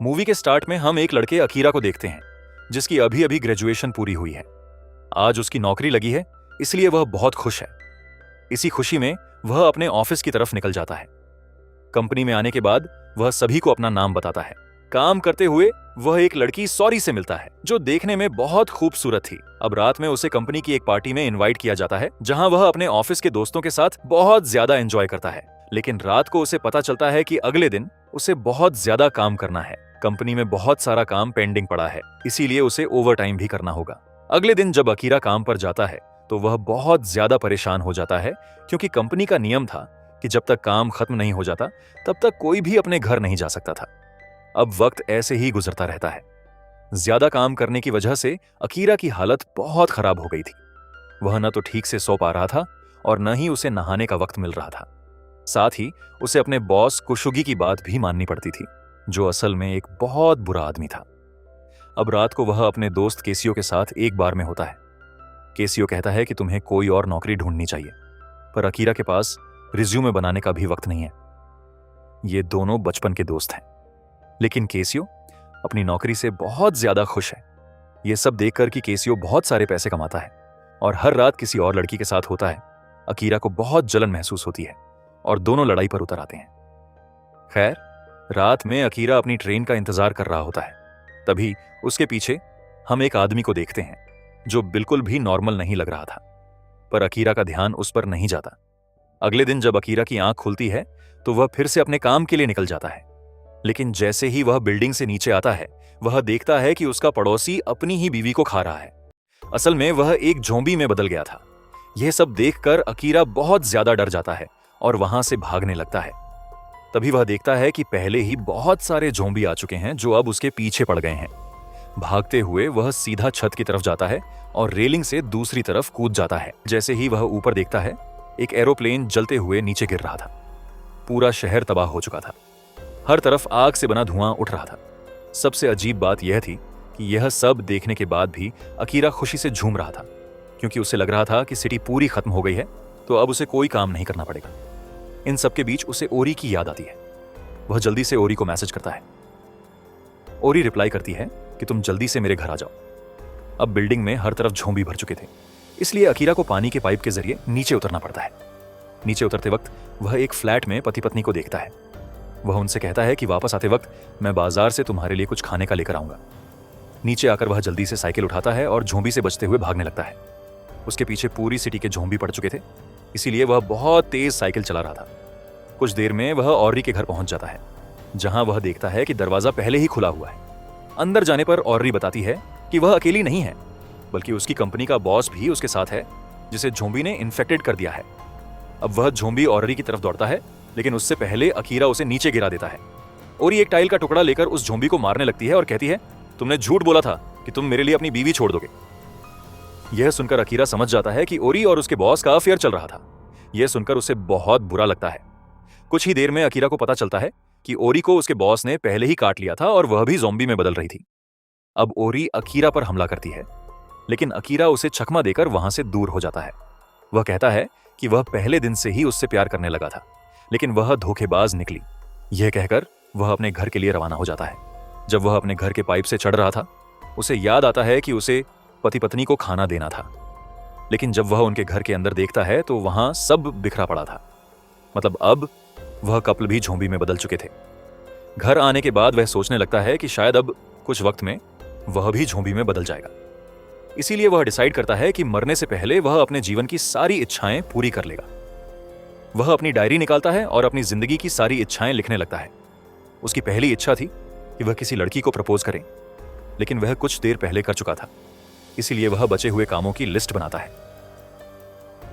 Movie के start में हम एक लड़के अकीरा को देखते हैं जिसकी अभी अभी ग्रेजुएशन पूरी हुई है। आज उसकी नौकरी लगी है, इसलिए वह बहुत खुश है। इसी खुशी में वह अपने ऑफिस की तरफ निकल जाता है। कंपनी में आने के बाद वह सभी को अपना नाम बताता है। काम करते हुए वह एक लड़की सॉरी से मिलता है जो देखने में बहुत खूबसूरत थी। अब रात में उसे कंपनी की एक पार्टी में इनवाइट किया जाता है जहां वह अपने ऑफिस के दोस्तों के साथ बहुत ज्यादा एंजॉय करता है। लेकिन रात को उसे पता चलता है कि अगले दिन उसे बहुत ज्यादा काम करना है। कंपनी में बहुत सारा काम पेंडिंग पड़ा है, इसीलिए उसे ओवर टाइम भी करना होगा। अगले दिन जब अकीरा काम पर जाता है तो वह बहुत ज्यादा परेशान हो जाता है क्योंकि कंपनी का नियम था कि जब तक काम खत्म नहीं हो जाता तब तक कोई भी अपने घर नहीं जा सकता था। अब वक्त ऐसे ही गुजरता रहता है। ज्यादा काम करने की वजह से अकीरा की हालत बहुत खराब हो गई थी। वह न तो ठीक से सो पा रहा था और न ही उसे नहाने का वक्त मिल रहा था। साथ ही उसे अपने बॉस कुशुगी की बात भी माननी पड़ती थी, जो असल में एक बहुत बुरा आदमी था। अब रात को वह अपने दोस्त केसियो के साथ एक बार में होता है। केसियो कहता है कि तुम्हें कोई और नौकरी ढूंढनी चाहिए, पर अकीरा के पास रिज्यूमे बनाने का भी वक्त नहीं है। ये दोनों बचपन के दोस्त हैं, लेकिन केसियो अपनी नौकरी से बहुत ज्यादा खुश है। यह सब देखकर कि केसियो बहुत सारे पैसे कमाता है और हर रात किसी और लड़की के साथ होता है, अकीरा को बहुत जलन महसूस होती है और दोनों लड़ाई पर उतर आते हैं। खैर, रात में अकीरा अपनी ट्रेन का इंतजार कर रहा होता है। तभी उसके पीछे हम एक आदमी को देखते हैं जो बिल्कुल भी नॉर्मल नहीं लग रहा था, पर अकीरा का ध्यान उस पर नहीं जाता। अगले दिन जब अकीरा की आंख खुलती है तो वह फिर से अपने काम के लिए निकल जाता है। लेकिन जैसे ही वह बिल्डिंग से नीचे आता है, वह देखता है कि उसका पड़ोसी अपनी ही बीवी को खा रहा है। असल में वह एक ज़ॉम्बी में बदल गया था। यह सब देखकर अकीरा बहुत ज्यादा डर जाता है और वहां से भागने लगता है। तभी वह देखता है कि पहले ही बहुत सारे ज़ॉम्बी आ चुके हैं जो अब उसके पीछे पड़ गए हैं। भागते हुए वह सीधा छत की तरफ जाता है और रेलिंग से दूसरी तरफ कूद जाता है। जैसे ही वह ऊपर देखता है, एक एरोप्लेन जलते हुए नीचे गिर रहा था। पूरा शहर तबाह हो चुका था। हर तरफ आग से बना धुआं उठ रहा था। सबसे अजीब बात यह थी कि यह सब देखने के बाद भी अकीरा खुशी से झूम रहा था, क्योंकि उसे लग रहा था कि सिटी पूरी खत्म हो गई है, तो अब उसे कोई काम नहीं करना पड़ेगा। इन सब के बीच उसे ओरी की याद आती है। वह जल्दी से ओरी को मैसेज करता है। ओरी रिप्लाई करती है कि तुम जल्दी से मेरे घर आ जाओ। अब बिल्डिंग में हर तरफ ज़ॉम्बी भर चुके थे, इसलिए अकीरा को पानी के पाइप के जरिए नीचे उतरना पड़ता है। नीचे उतरते वक्त वह एक फ्लैट में पति पत्नी को देखता है। वह उनसे कहता है कि वापस आते वक्त मैं बाजार से तुम्हारे लिए कुछ खाने का लेकर आऊंगा। नीचे आकर वह जल्दी से साइकिल उठाता है और ज़ॉम्बी से बचते हुए भागने लगता है। उसके पीछे पूरी सिटी के ज़ॉम्बी पड़ चुके थे, इसीलिए वह बहुत तेज साइकिल चला रहा था। कुछ देर में वह ऑर्री के घर पहुंच जाता है, जहां वह देखता है कि दरवाजा पहले ही खुला हुआ है। अंदर जाने पर ऑर्री बताती है कि वह अकेली नहीं है, बल्कि उसकी कंपनी का बॉस भी उसके साथ है, जिसे ज़ॉम्बी ने इन्फेक्टेड कर दिया है। अब वह ज़ॉम्बी ऑर्री की तरफ दौड़ता है, लेकिन उससे पहले अकीरा उसे नीचे गिरा देता है। ओरी एक टाइल का टुकड़ा लेकर उस ज़ॉम्बी को मारने लगती है और कहती है, तुमने झूठ बोला था कि तुम मेरे लिए अपनी बीवी छोड़ दोगे। यह सुनकर अकीरा समझ जाता है कि ओरी और उसके बॉस का अफेयर चल रहा था। यह सुनकर उसे बहुत बुरा लगता है। कुछ ही देर में अकीरा को पता चलता है कि ओरी को उसके बॉस ने पहले ही काट लिया था और वह भी ज़ॉम्बी में बदल रही थी। अब ओरी अकीरा पर हमला करती है, लेकिन अकीरा उसे चकमा देकर वहां से दूर हो जाता है। वह कहता है कि वह पहले दिन से ही उससे प्यार करने लगा था, लेकिन वह धोखेबाज निकली। यह कहकर वह अपने घर के लिए रवाना हो जाता है। जब वह अपने घर के पाइप से चढ़ रहा था, उसे याद आता है कि उसे पति पत्नी को खाना देना था। लेकिन जब वह उनके घर के अंदर देखता है तो वहां सब बिखरा पड़ा था। मतलब अब वह कपल भी ज़ॉम्बी में बदल चुके थे। घर आने के बाद वह सोचने लगता है कि शायद अब कुछ वक्त में वह भी ज़ॉम्बी में बदल जाएगा। इसीलिए वह डिसाइड करता है कि मरने से पहले वह अपने जीवन की सारी इच्छाएं पूरी कर लेगा। वह अपनी डायरी निकालता है और अपनी जिंदगी की सारी इच्छाएं लिखने लगता है। उसकी पहली इच्छा थी कि वह किसी लड़की को प्रपोज करे, लेकिन वह कुछ देर पहले कर चुका था, इसीलिए वह बचे हुए कामों की लिस्ट बनाता है।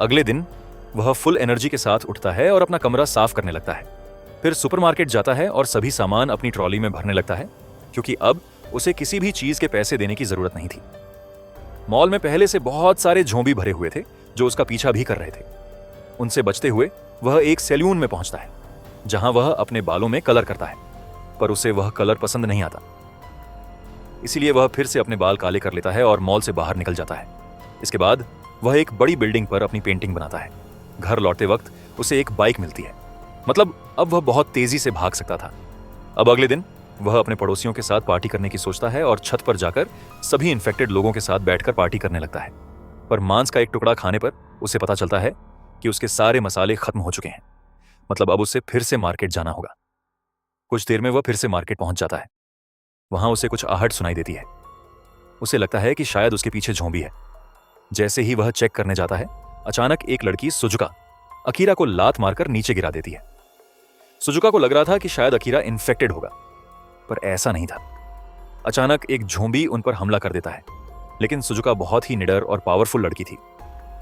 अगले दिन वह फुल एनर्जी के साथ उठता है और अपना कमरा साफ करने लगता है। फिर सुपरमार्केट जाता है और सभी सामान अपनी ट्रॉली में भरने लगता है, क्योंकि अब उसे किसी भी चीज के पैसे देने की जरूरत नहीं थी। मॉल में पहले से बहुत सारे ज़ॉम्बी भरे हुए थे जो उसका पीछा भी कर रहे थे। उनसे बचते हुए वह एक सैलून में पहुंचता है, जहां वह अपने बालों में कलर करता है, पर उसे वह कलर पसंद नहीं आता। इसीलिए वह फिर से अपने बाल काले कर लेता है और मॉल से बाहर निकल जाता है। इसके बाद वह एक बड़ी बिल्डिंग पर अपनी पेंटिंग बनाता है। घर लौटते वक्त उसे एक बाइक मिलती है, मतलब अब वह बहुत तेजी से भाग सकता था। अब अगले दिन वह अपने पड़ोसियों के साथ पार्टी करने की सोचता है और छत पर जाकर सभी इन्फेक्टेड लोगों के साथ बैठकर पार्टी करने लगता है। पर मांस का एक टुकड़ा खाने पर उसे पता चलता है कि उसके सारे मसाले खत्म हो चुके हैं। मतलब अब उसे फिर से मार्केट जाना होगा। कुछ देर में वह फिर से मार्केट पहुंच जाता है। वहां उसे कुछ आहट सुनाई देती है। उसे लगता है कि शायद उसके पीछे झोंबी है। जैसे ही वह चेक करने जाता है, अचानक एक लड़की सुजुका अकीरा को लात मारकर नीचे गिरा देती है। सुजुका को लग रहा था कि शायद अकीरा इन्फेक्टेड होगा, पर ऐसा नहीं था। अचानक एक झोंबी उन पर हमला कर देता है, लेकिन सुजुका बहुत ही निडर और पावरफुल लड़की थी।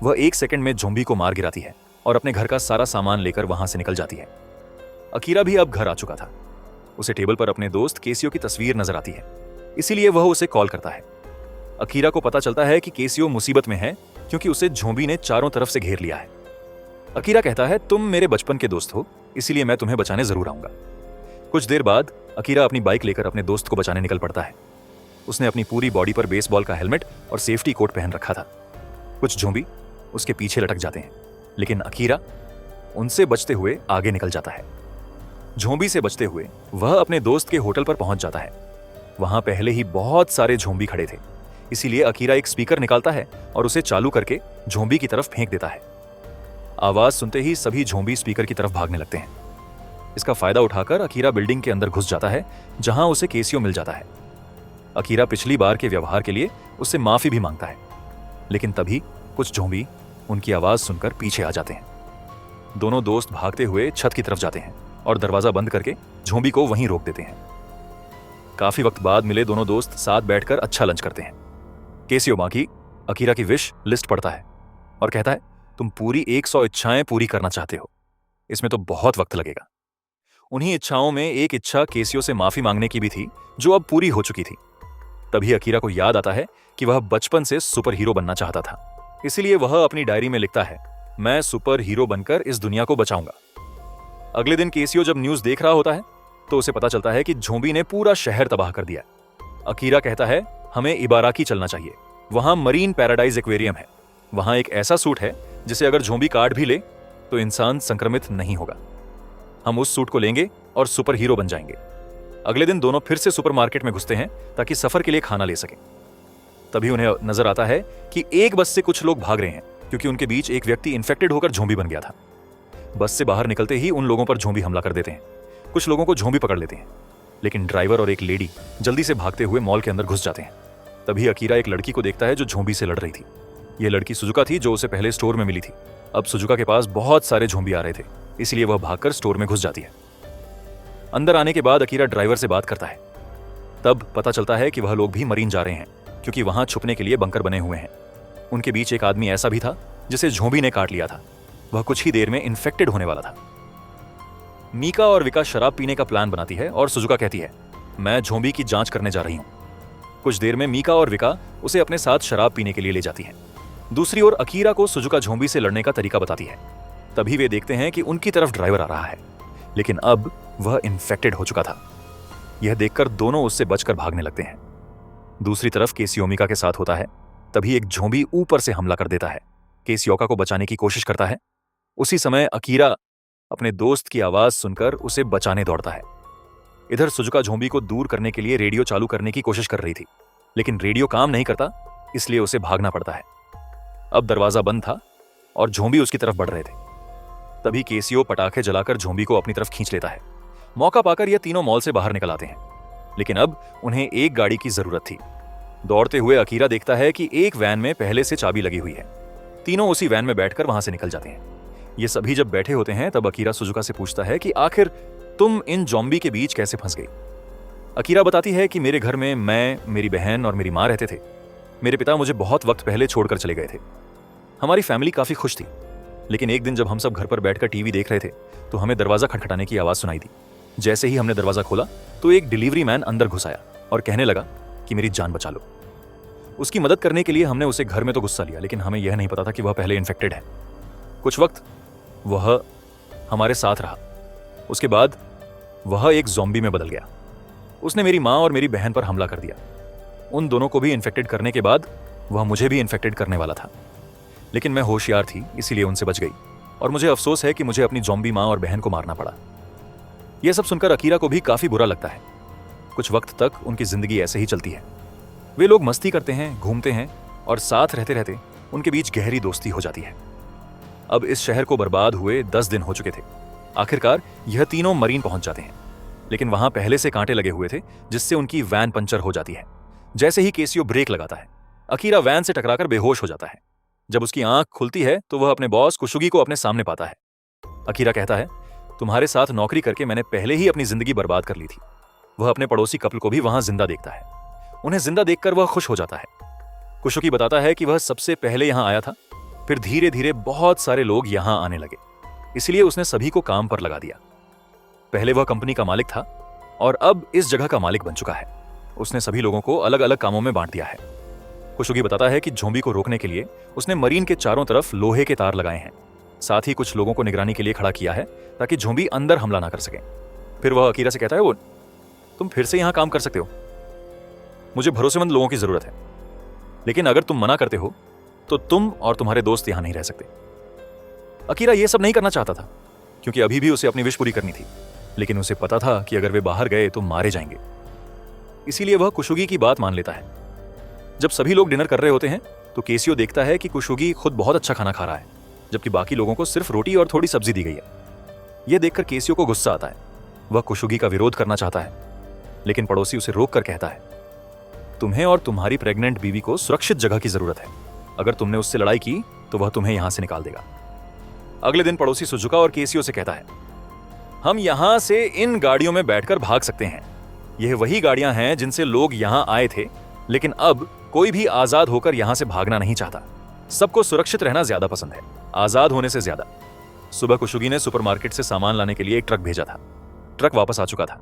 वह 1 सेकंड में झोंबी को मार गिराती है और अपने घर का सारा सामान लेकर वहां से निकल जाती है। अकीरा भी अब घर आ चुका था। उसे टेबल पर अपने दोस्त केसियो की तस्वीर नजर आती है, इसीलिए वह उसे कॉल करता है। अकीरा को पता चलता है कि केसियो मुसीबत में है क्योंकि उसे झोंबी ने चारों तरफ से घेर लिया है। अकीरा कहता है, तुम मेरे बचपन के दोस्त हो, इसीलिए मैं तुम्हें बचाने जरूर आऊंगा। कुछ देर बाद अकीरा अपनी बाइक लेकर अपने दोस्त को बचाने निकल पड़ता है। उसने अपनी पूरी बॉडी पर बेसबॉल का हेलमेट और सेफ्टी कोट पहन रखा था। कुछ झोंबी उसके पीछे लटक जाते हैं, लेकिन अकीरा उनसे बचते हुए आगे निकल जाता है। झोंबी से बचते हुए वह अपने दोस्त के होटल पर पहुंच जाता है। वहां पहले ही बहुत सारे झोंबी खड़े थे, इसीलिए अकीरा एक स्पीकर निकालता है और उसे चालू करके झोंबी की तरफ फेंक देता है। आवाज सुनते ही सभी झोंबी स्पीकर की तरफ भागने लगते हैं। इसका फायदा उठाकर अकीरा बिल्डिंग के अंदर घुस जाता है, जहां उसे केसियो मिल जाता है। अकीरा पिछली बार के व्यवहार के लिए उससे माफी भी मांगता है, लेकिन तभी कुछ झोंबी उनकी आवाज सुनकर पीछे आ जाते हैं। दोनों दोस्त भागते हुए छत की तरफ जाते हैं और दरवाजा बंद करके झोंबी को वहीं रोक देते हैं। काफी वक्त बाद मिले दोनों दोस्त साथ बैठकर अच्छा लंच करते हैं। केसियो बाकी अकीरा की विश लिस्ट पढ़ता है और कहता है, तुम पूरी 100 इच्छाएं पूरी करना चाहते हो, इसमें तो बहुत वक्त लगेगा। उन्हीं इच्छाओं में एक इच्छा केसियो से माफी मांगने की भी थी, जो अब पूरी हो चुकी थी। तभी अकीरा को याद आता है कि वह बचपन से सुपर हीरो बनना चाहता था, इसलिए वह अपनी डायरी में लिखता है, मैं सुपर हीरो बनकर इस दुनिया को बचाऊंगा। अगले दिन केसियो जब न्यूज देख रहा होता है तो उसे पता चलता है कि झोंबी ने पूरा शहर तबाह कर दिया। अकीरा कहता है, हमें इबाराकी चलना चाहिए, वहां मरीन पैराडाइज एक्वेरियम है। वहां एक ऐसा सूट है जिसे अगर झोंबी काट भी ले तो इंसान संक्रमित नहीं होगा। हम उस सूट को लेंगे और सुपर हीरो बन जाएंगे। अगले दिन दोनों फिर से सुपरमार्केट में घुसते हैं ताकि सफर के लिए खाना ले सकें। तभी उन्हें नजर आता है कि एक बस से कुछ लोग भाग रहे हैं, क्योंकि उनके बीच एक व्यक्ति इन्फेक्टेड होकर झोंबी बन गया था। बस से बाहर निकलते ही उन लोगों पर झोंबी हमला कर देते हैं। कुछ लोगों को झोंबी पकड़ लेते हैं, लेकिन ड्राइवर और एक लेडी जल्दी से भागते हुए मॉल के अंदर घुस जाते हैं। तभी अकीरा एक लड़की को देखता है जो झोंबी से लड़ रही थी। यह लड़की सुजुका थी, जो उसे पहले स्टोर में मिली थी। अब सुजुका के पास बहुत सारे झोंबी आ रहे थे, इसलिए वह भागकर स्टोर में घुस जाती है। अंदर आने के बाद अकीरा ड्राइवर से बात करता है। तब पता चलता है कि वह लोग भी मरीन जा रहे हैं, क्योंकि वहां छुपने के लिए बंकर बने हुए हैं। उनके बीच एक आदमी ऐसा भी था जिसे झोंबी ने काट लिया था। वह कुछ ही देर में इन्फेक्टेड होने वाला था। मीका और विका शराब पीने का प्लान बनाती है और सुजुका कहती है, मैं झोंबी की जांच करने जा रही हूं। कुछ देर में मीका और विका उसे अपने साथ शराब पीने के लिए ले जाती हैं। दूसरी ओर अकीरा को सुजुका झोंबी से लड़ने का तरीका बताती है। तभी वे देखते हैं कि उनकी तरफ ड्राइवर आ रहा है, लेकिन अब वह इन्फेक्टेड हो चुका था। यह देखकर दोनों उससे बचकर भागने लगते हैं। दूसरी तरफ केसियोमिका के साथ होता है। तभी एक झोंबी ऊपर से हमला कर देता है। केसियोका को बचाने की कोशिश करता है। उसी समय अकीरा अपने दोस्त की आवाज सुनकर उसे बचाने दौड़ता है। इधर सुजुका झोंबी को दूर करने के लिए रेडियो चालू करने की कोशिश कर रही थी, लेकिन रेडियो काम नहीं करता, इसलिए उसे भागना पड़ता है। अब दरवाजा बंद था और झोंबी उसकी तरफ बढ़ रहे थे। तभी केसियो पटाखे जलाकर झोंबी को अपनी तरफ खींच लेता है। मौका पाकर यह तीनों मॉल से बाहर निकल आते हैं, लेकिन अब उन्हें एक गाड़ी की जरूरत थी। दौड़ते हुए अकीरा देखता है कि एक वैन में पहले से चाबी लगी हुई है। तीनों उसी वैन में बैठकर वहां से निकल जाते हैं। ये सभी जब बैठे होते हैं तब अकीरा सुजुका से पूछता है कि आखिर तुम इन ज़ॉम्बी के बीच कैसे फंस गई। अकीरा बताती है कि मेरे घर में मैं, मेरी बहन और मेरी माँ रहते थे। मेरे पिता मुझे बहुत वक्त पहले छोड़कर चले गए थे। हमारी फैमिली काफी खुश थी, लेकिन एक दिन जब हम सब घर पर बैठकर टीवी देख रहे थे तो हमें दरवाजा खटखटाने की आवाज सुनाई दी। जैसे ही हमने दरवाजा खोला तो एक डिलीवरी मैन अंदर घुस आया और कहने लगा कि मेरी जान बचा लो। उसकी मदद करने के लिए हमने उसे घर में तो गुस्सा लिया, लेकिन हमें यह नहीं पता था कि वह पहले इन्फेक्टेड है। कुछ वक्त वह हमारे साथ रहा, उसके बाद वह एक ज़ॉम्बी में बदल गया। उसने मेरी माँ और मेरी बहन पर हमला कर दिया। उन दोनों को भी इन्फेक्टेड करने के बाद वह मुझे भी इन्फेक्टेड करने वाला था, लेकिन मैं होशियार थी, इसीलिए उनसे बच गई और मुझे अफसोस है कि मुझे अपनी ज़ॉम्बी माँ और बहन को मारना पड़ा। यह सब सुनकर अकीरा को भी काफी बुरा लगता है। कुछ वक्त तक उनकी जिंदगी ऐसे ही चलती है। वे लोग मस्ती करते हैं, घूमते हैं और साथ रहते रहते उनके बीच गहरी दोस्ती हो जाती है। अब इस शहर को बर्बाद हुए 10 दिन हो चुके थे। आखिरकार यह तीनों मरीन पहुंच जाते हैं, लेकिन वहां पहले से कांटे लगे हुए थे, जिससे उनकी वैन पंचर हो जाती है। जैसे ही केसियो ब्रेक लगाता है, अकीरा वैन से टकराकर बेहोश हो जाता है। जब उसकी आंख खुलती है तो वह अपने बॉस कुशुगी को अपने सामने पाता है। अकीरा कहता है, तुम्हारे साथ नौकरी करके मैंने पहले ही अपनी जिंदगी बर्बाद कर ली थी। वह अपने पड़ोसी कपल को भी वहां जिंदा देखता है। उन्हें जिंदा देखकर वह खुश हो जाता है। कुशुगी बताता है कि वह सबसे पहले यहां आया था, फिर धीरे धीरे बहुत सारे लोग यहां आने लगे, इसलिए उसने सभी को काम पर लगा दिया। पहले वह कंपनी का मालिक था और अब इस जगह का मालिक बन चुका है। उसने सभी लोगों को अलग अलग कामों में बांट दिया है। कुशुगी बताता है कि ज़ोंबी को रोकने के लिए उसने मरीन के चारों तरफ लोहे के तार लगाए हैं। साथ ही कुछ लोगों को निगरानी के लिए खड़ा किया है ताकि ज़ोंबी अंदर हमला ना कर सके। फिर वह अकीरा से कहता है, वो तुम फिर से यहां काम कर सकते हो, मुझे भरोसेमंद लोगों की जरूरत है, लेकिन अगर तुम मना करते हो तो तुम और तुम्हारे दोस्त यहां नहीं रह सकते। अकीरा यह सब नहीं करना चाहता था, क्योंकि अभी भी उसे अपनी विश पूरी करनी थी, लेकिन उसे पता था कि अगर वे बाहर गए तो मारे जाएंगे। इसीलिए वह कुशुगी की बात मान लेता है। जब सभी लोग डिनर कर रहे होते हैं तो केसियो देखता है कि कुशुगी खुद बहुत अच्छा खाना खा रहा है, जबकि बाकी लोगों को सिर्फ रोटी और थोड़ी सब्जी दी गई है। यह देखकर केसियो को गुस्सा आता है। वह कुशुगी का विरोध करना चाहता है, लेकिन पड़ोसी उसे रोक कर कहता है, तुम्हें और तुम्हारी प्रेग्नेंट बीवी को सुरक्षित जगह की जरूरत है। अगर तुमने उससे लड़ाई की तो वह तुम्हें यहां से निकाल देगा। अगले दिन पड़ोसी सुजुका और केसियो से कहता है, हम यहां से इन गाड़ियों में बैठकर भाग सकते हैं। यह वही गाड़ियां हैं जिनसे लोग यहां आए थे, लेकिन अब कोई भी आजाद होकर यहां से भागना नहीं चाहता। सबको सुरक्षित रहना ज्यादा पसंद है, आजाद होने से ज्यादा। सुबह कुशुगी ने सुपरमार्केट से सामान लाने के लिए एक ट्रक भेजा था। ट्रक वापस आ चुका था,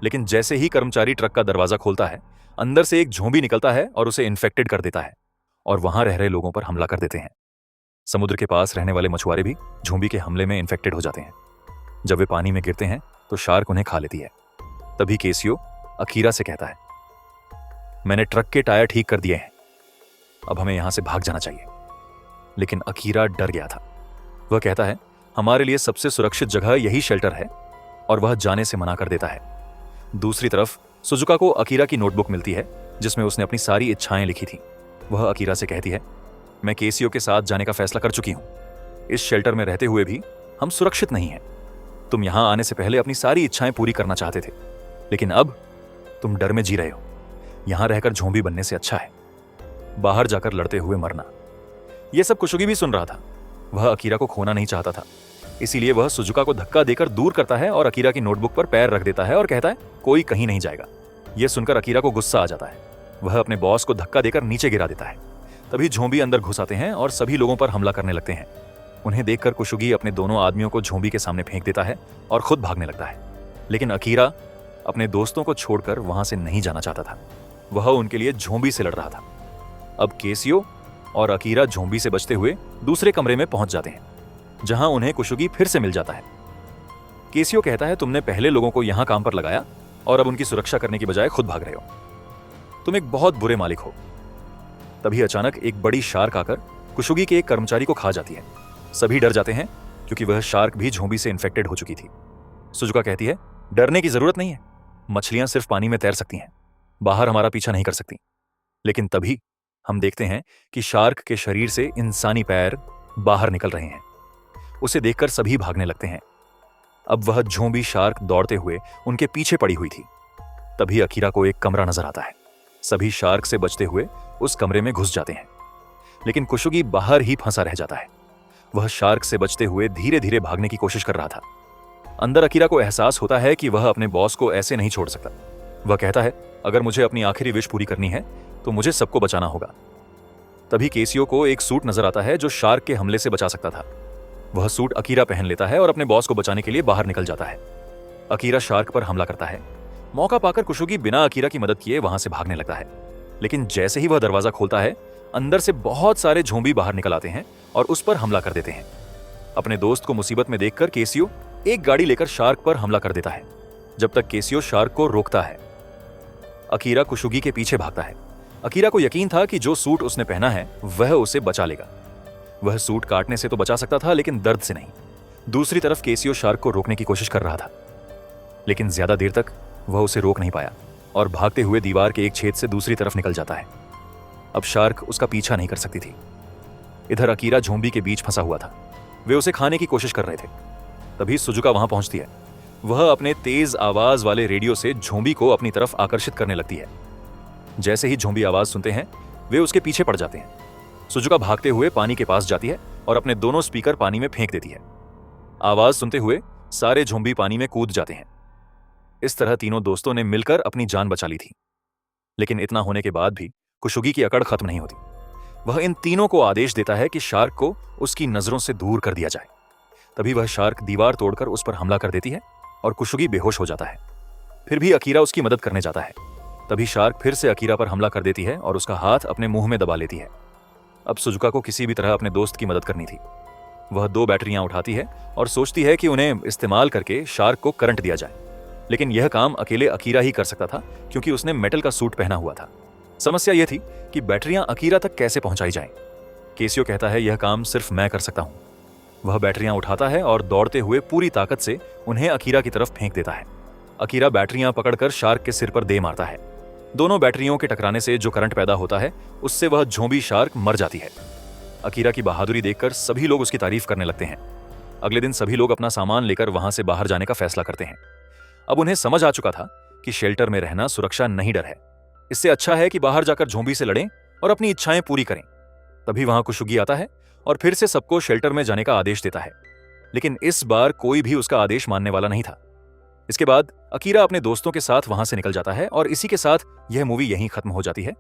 लेकिन जैसे ही कर्मचारी ट्रक का दरवाजा खोलता है, अंदर से एक ज़ोंबी निकलता है और उसे इन्फेक्टेड कर देता है और वहां रह रहे लोगों पर हमला कर देते हैं। समुद्र के पास रहने वाले मछुआरे भी ज़ोंबी के हमले में इन्फेक्टेड हो जाते हैं। जब वे पानी में गिरते हैं तो शार्क उन्हें खा लेती है। तभी केसियो अकीरा से कहता है, मैंने ट्रक के टायर ठीक कर दिए हैं, अब हमें यहां से भाग जाना चाहिए। लेकिन अकीरा डर गया था। वह कहता है, हमारे लिए सबसे सुरक्षित जगह यही शेल्टर है, और वह जाने से मना कर देता है। दूसरी तरफ सुजुका को अकीरा की नोटबुक मिलती है, जिसमें उसने अपनी सारी इच्छाएं लिखी थी। वह अकीरा से कहती है, मैं केसियो के साथ जाने का फैसला कर चुकी हूं। इस शेल्टर में रहते हुए भी हम सुरक्षित नहीं हैं। तुम यहां आने से पहले अपनी सारी इच्छाएं पूरी करना चाहते थे, लेकिन अब तुम डर में जी रहे हो। यहां रहकर ज़ोंबी बनने से अच्छा है बाहर जाकर लड़ते हुए मरना। यह सब कुशुगी भी सुन रहा था। वह अकीरा को खोना नहीं चाहता था, इसीलिए वह सुजुका को धक्का देकर दूर करता है और अकीरा की नोटबुक पर पैर रख देता है और कहता है, कोई कहीं नहीं जाएगा। यह सुनकर अकीरा को गुस्सा आ जाता है। वह अपने बॉस को धक्का देकर नीचे गिरा देता है। तभी ज़ोंबी अंदर घुस आते हैं और सभी लोगों पर हमला करने लगते हैं। उन्हें देखकर कुशुगी अपने दोनों आदमियों को ज़ोंबी के सामने फेंक देता है और खुद भागने लगता है। लेकिन अकीरा अपने दोस्तों को छोड़कर वहां से नहीं जाना चाहता था। वह उनके लिए ज़ोंबी से लड़ रहा था। अब केसियो और अकीरा ज़ोंबी से बचते हुए दूसरे कमरे में पहुंच जाते हैं, जहां उन्हें कुशुगी फिर से मिल जाता है। केसियो कहता है, तुमने पहले लोगों को यहां काम पर लगाया और अब उनकी सुरक्षा करने की बजाय खुद भाग रहे हो। तुम एक बहुत बुरे मालिक हो। तभी अचानक एक बड़ी शार्क आकर कुशुगी के एक कर्मचारी को खा जाती है। सभी डर जाते हैं, क्योंकि वह शार्क भी ज़ोंबी से इन्फेक्टेड हो चुकी थी। सुजुका कहती है, डरने की जरूरत नहीं है, मछलियां सिर्फ पानी में तैर सकती हैं, बाहर हमारा पीछा नहीं कर सकती। लेकिन तभी हम देखते हैं कि शार्क के शरीर से इंसानी पैर बाहर निकल रहे हैं। उसे देखकर सभी भागने लगते हैं। अब वह ज़ोंबी शार्क दौड़ते हुए उनके पीछे पड़ी हुई थी। तभी अकीरा को एक कमरा नजर आता है। सभी शार्क से बचते हुए उस कमरे में घुस जाते हैं, लेकिन कुशुगी बाहर ही फंसा रह जाता है। वह शार्क से बचते हुए धीरे धीरे भागने की कोशिश कर रहा था। अंदर अकीरा को एहसास होता है कि वह अपने बॉस को ऐसे नहीं छोड़ सकता। वह कहता है, अगर मुझे अपनी आखिरी विश पूरी करनी है तो मुझे सबको बचाना होगा। तभी केसियो को एक सूट नजर आता है जो शार्क के हमले से बचा सकता था। वह सूट अकीरा पहन लेता है और अपने बॉस को बचाने के लिए बाहर निकल जाता है। अकीरा शार्क पर हमला करता है। मौका पाकर कुशुगी बिना अकीरा की मदद किए वहां से भागने लगता है, लेकिन जैसे ही वह दरवाजा खोलता है, अंदर से बहुत सारे ज़ोंबी बाहर निकल आते हैं और उस पर हमला कर देते हैं। अपने दोस्त को मुसीबत में देखकर केसियो एक गाड़ी लेकर शार्क पर हमला कर देता है, जब तक केसियो शार्क को रोकता है। अकीरा कुशुगी के पीछे भागता है। अकीरा को यकीन था कि जो सूट उसने पहना है वह उसे बचा लेगा। वह सूट काटने से तो बचा सकता था, लेकिन दर्द से नहीं। दूसरी तरफ केसियो शार्क को रोकने की कोशिश कर रहा था, लेकिन ज्यादा देर तक वह उसे रोक नहीं पाया। और भागते हुए दीवार के एक छेद से दूसरी तरफ निकल जाता है। अब शार्क उसका पीछा नहीं कर सकती थी। इधर अकीरा झोंबी के बीच फंसा हुआ था। वे उसे खाने की कोशिश कर रहे थे। तभी सुजुका वहां पहुंचती है। वह अपने तेज आवाज वाले रेडियो से झोंबी को अपनी तरफ आकर्षित करने लगती है। जैसे ही झोंबी आवाज सुनते हैं वे उसके पीछे पड़ जाते हैं। सुजुका भागते हुए पानी के पास जाती है और अपने दोनों स्पीकर पानी में फेंक देती है। आवाज सुनते हुए सारे झोंबी पानी में कूद जाते हैं। इस तरह तीनों दोस्तों ने मिलकर अपनी जान बचा ली थी। लेकिन इतना होने के बाद भी कुशुगी की अकड़ खत्म नहीं होती। वह इन तीनों को आदेश देता है कि शार्क को उसकी नजरों से दूर कर दिया जाए। तभी वह शार्क दीवार तोड़कर उस पर हमला कर देती है और कुशुगी बेहोश हो जाता है। फिर भी अकीरा उसकी मदद करने जाता है। तभी शार्क फिर से अकीरा पर हमला कर देती है और उसका हाथ अपने मुंह में दबा लेती है। अब सुजुका को किसी भी तरह अपने दोस्त की मदद करनी थी। वह 2 बैटरियां उठाती है और सोचती है कि उन्हें इस्तेमाल करके शार्क को करंट दिया जाए। लेकिन यह काम अकेले अकीरा ही कर सकता था, क्योंकि उसने मेटल का सूट पहना हुआ था। समस्या यह थी कि बैटरियां अकीरा तक कैसे पहुंचाई जाएं। केसियो कहता है यह काम सिर्फ मैं कर सकता हूं। वह बैटरियां उठाता है और दौड़ते हुए पूरी ताकत से उन्हें अकीरा की तरफ फेंक देता है। अकीरा बैटरियां पकड़कर शार्क के सिर पर दे मारता है। दोनों बैटरियों के टकराने से जो करंट पैदा होता है उससे वह झोंबी शार्क मर जाती है। अकीरा की बहादुरी देखकर सभी लोग उसकी तारीफ करने लगते हैं। अगले दिन सभी लोग अपना सामान लेकर वहां से बाहर जाने का फैसला करते हैं। अब उन्हें समझ आ चुका था कि शेल्टर में रहना सुरक्षा नहीं डर है। इससे अच्छा है कि बाहर जाकर झोंबी से लड़ें और अपनी इच्छाएं पूरी करें। तभी वहां कुशुगी आता है और फिर से सबको शेल्टर में जाने का आदेश देता है। लेकिन इस बार कोई भी उसका आदेश मानने वाला नहीं था। इसके बाद अकीरा अपने दोस्तों के साथ वहां से निकल जाता है और इसी के साथ यह मूवी यहीं खत्म हो जाती है।